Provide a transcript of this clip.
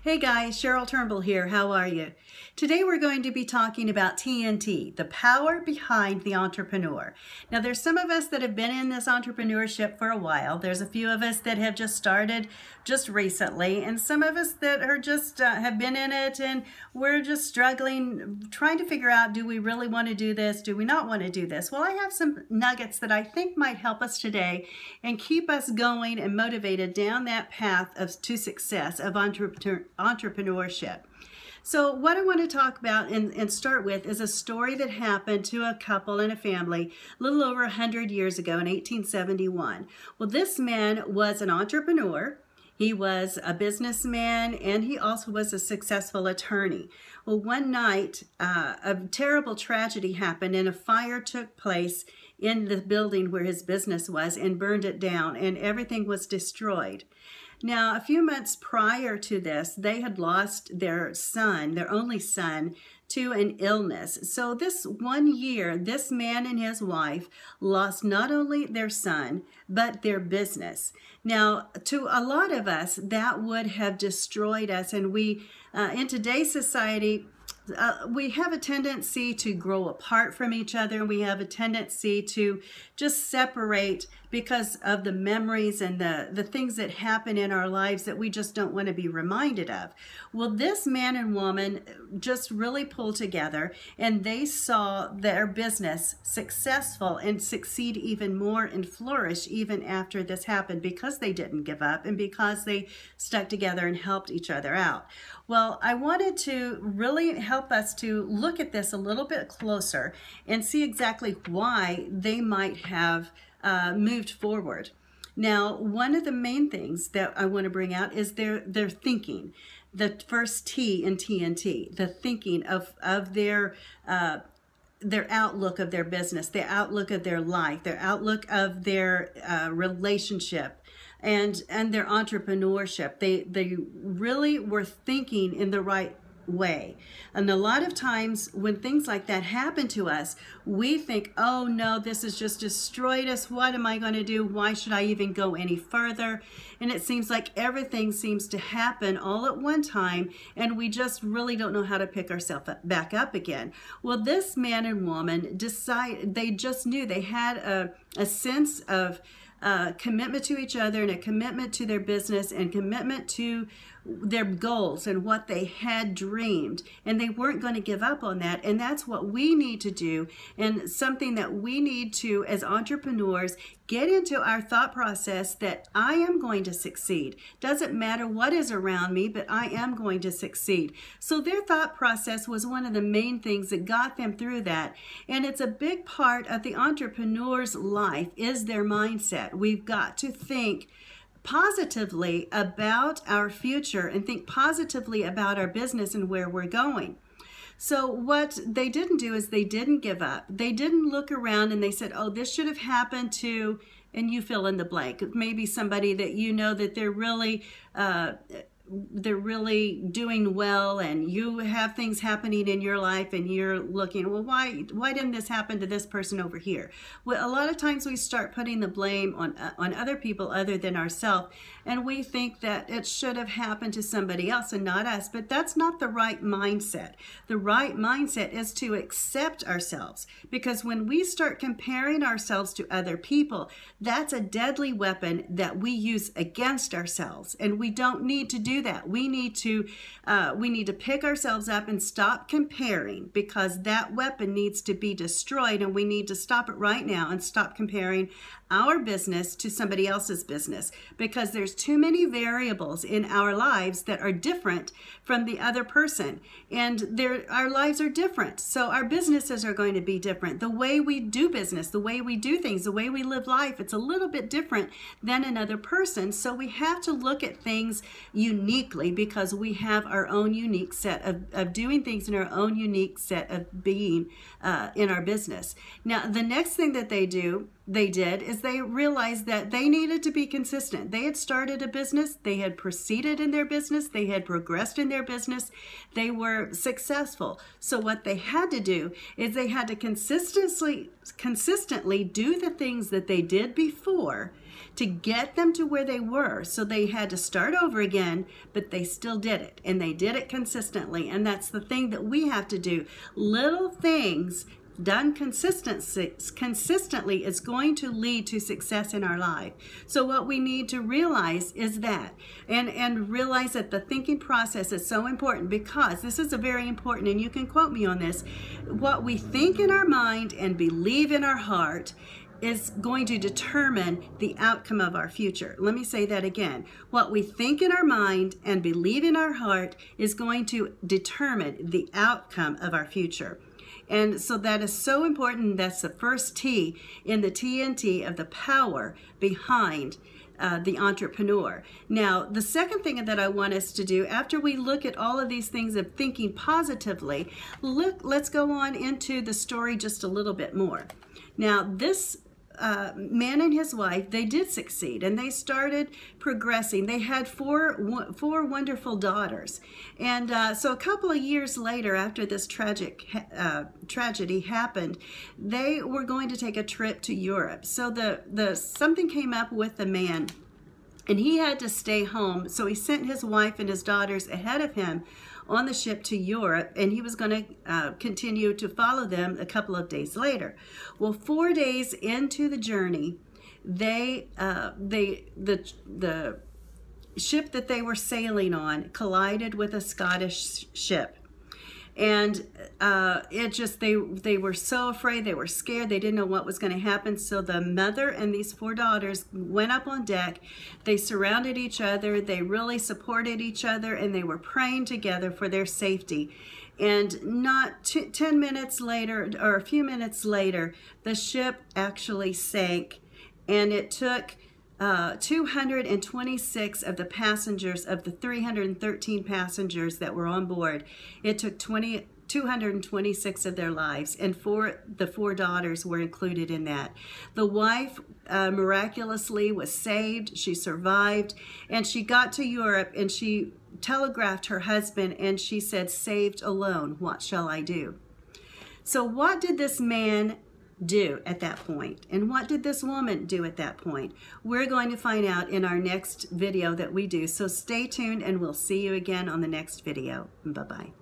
Hey guys, Cheryl Turnbull here. How are you? Today we're going to be talking about TNT, the power behind the entrepreneur. Now there's some of us that have been in this entrepreneurship for a while. There's a few of us that have just started just recently, and some of us that are just have been in it and we're just struggling, trying to figure out, do we really want to do this? Do we not want to do this? Well, I have some nuggets that I think might help us today and keep us going and motivated down that path to success of entrepreneurship. So what I want to talk about and start with is a story that happened to a couple and a family a little over 100 years ago in 1871. Well, this man was an entrepreneur. He was a businessman, and he also was a successful attorney. Well, one night, a terrible tragedy happened, and a fire took place in the building where his business was and burned it down, and everything was destroyed. Now, a few months prior to this, they had lost their son, their only son, to an illness. So this one year, this man and his wife lost not only their son, but their business. Now, to a lot of us, that would have destroyed us. And we, in today's society, we have a tendency to grow apart from each other. We have a tendency to just separate because of the memories and the things that happen in our lives that we just don't want to be reminded of. Well, this man and woman just really pulled together, and they saw their business successful and succeed even more and flourish even after this happened, because they didn't give up and because they stuck together and helped each other out. Well, I wanted to really help us to look at this a little bit closer and see exactly why they might have moved forward. Now, one of the main things that I want to bring out is their thinking. The first T in TNT, the thinking of their outlook of their business, their outlook of their life, their outlook of their relationship, and their entrepreneurship. They really were thinking in the right way. And a lot of times when things like that happen to us, we think, oh no, this has just destroyed us. What am I going to do? Why should I even go any further? And it seems like everything seems to happen all at one time, and we just really don't know how to pick ourselves back up again. Well, this man and woman they just knew they had a sense of commitment to each other, and a commitment to their business, and commitment to their goals and what they had dreamed, and they weren't going to give up on that. And that's what we need to do, and something that we need to, as entrepreneurs, get into our thought process that I am going to succeed. Doesn't matter what is around me, but I am going to succeed. So their thought process was one of the main things that got them through that. And it's a big part of the entrepreneur's life is their mindset. We've got to think positively about our future and think positively about our business and where we're going. So what they didn't do is they didn't give up. They didn't look around and they said, oh, this should have happened to, and you fill in the blank. Maybe somebody that you know that they're really doing well, and you have things happening in your life and you're looking, well, why didn't this happen to this person over here? Well, a lot of times we start putting the blame on other people other than ourselves, and we think that it should have happened to somebody else and not us, but that's not the right mindset. The right mindset is to accept ourselves, because when we start comparing ourselves to other people, that's a deadly weapon that we use against ourselves, and we don't need to do that. We need to pick ourselves up and stop comparing, because that weapon needs to be destroyed, and we need to stop it right now and stop comparing our business to somebody else's business, because there's too many variables in our lives that are different from the other person, and our lives are different, so our businesses are going to be different. The way we do business, the way we do things, the way we live life, it's a little bit different than another person. So we have to look at things uniquely, because we have our own unique set of doing things and our own unique set of being in our business. Now, the next thing that they did is they realized that they needed to be consistent. They had started a business, they had proceeded in their business, they had progressed in their business, they were successful. So what they had to do is they had to consistently do the things that they did before, to get them to where they were. So they had to start over again, but they still did it, and they did it consistently. And that's the thing that we have to do. Little things done consistently is going to lead to success in our life. So what we need to realize is that, and realize that the thinking process is so important, because this is a very important, and you can quote me on this, what we think in our mind and believe in our heart is going to determine the outcome of our future. Let me say that again. What we think in our mind and believe in our heart is going to determine the outcome of our future. And so that is so important. That's the first T in the TNT of the power behind the entrepreneur. Now, the second thing that I want us to do, after we look at all of these things of thinking positively, let's go on into the story just a little bit more. Now, this man and his wife, they did succeed, and they started progressing. They had four wonderful daughters, and so a couple of years later, after this tragedy happened, they were going to take a trip to Europe. So something came up with the man, and he had to stay home. So he sent his wife and his daughters ahead of him on the ship to Europe, and he was going to continue to follow them a couple of days later. Well, 4 days into the journey, the ship that they were sailing on collided with a Scottish ship. And they were so afraid, they were scared, they didn't know what was going to happen. So the mother and these four daughters went up on deck. They surrounded each other, they really supported each other, and they were praying together for their safety. And not 10 minutes later, or a few minutes later, the ship actually sank, and it took 226 of the passengers, of the 313 passengers that were on board, it took 226 of their lives, and the four daughters were included in that. The wife miraculously was saved. She survived, and she got to Europe, and she telegraphed her husband, and she said, "Saved alone, what shall I do?" So what did this man do at that point? And what did this woman do at that point? We're going to find out in our next video that we do. So stay tuned, and we'll see you again on the next video. Bye-bye.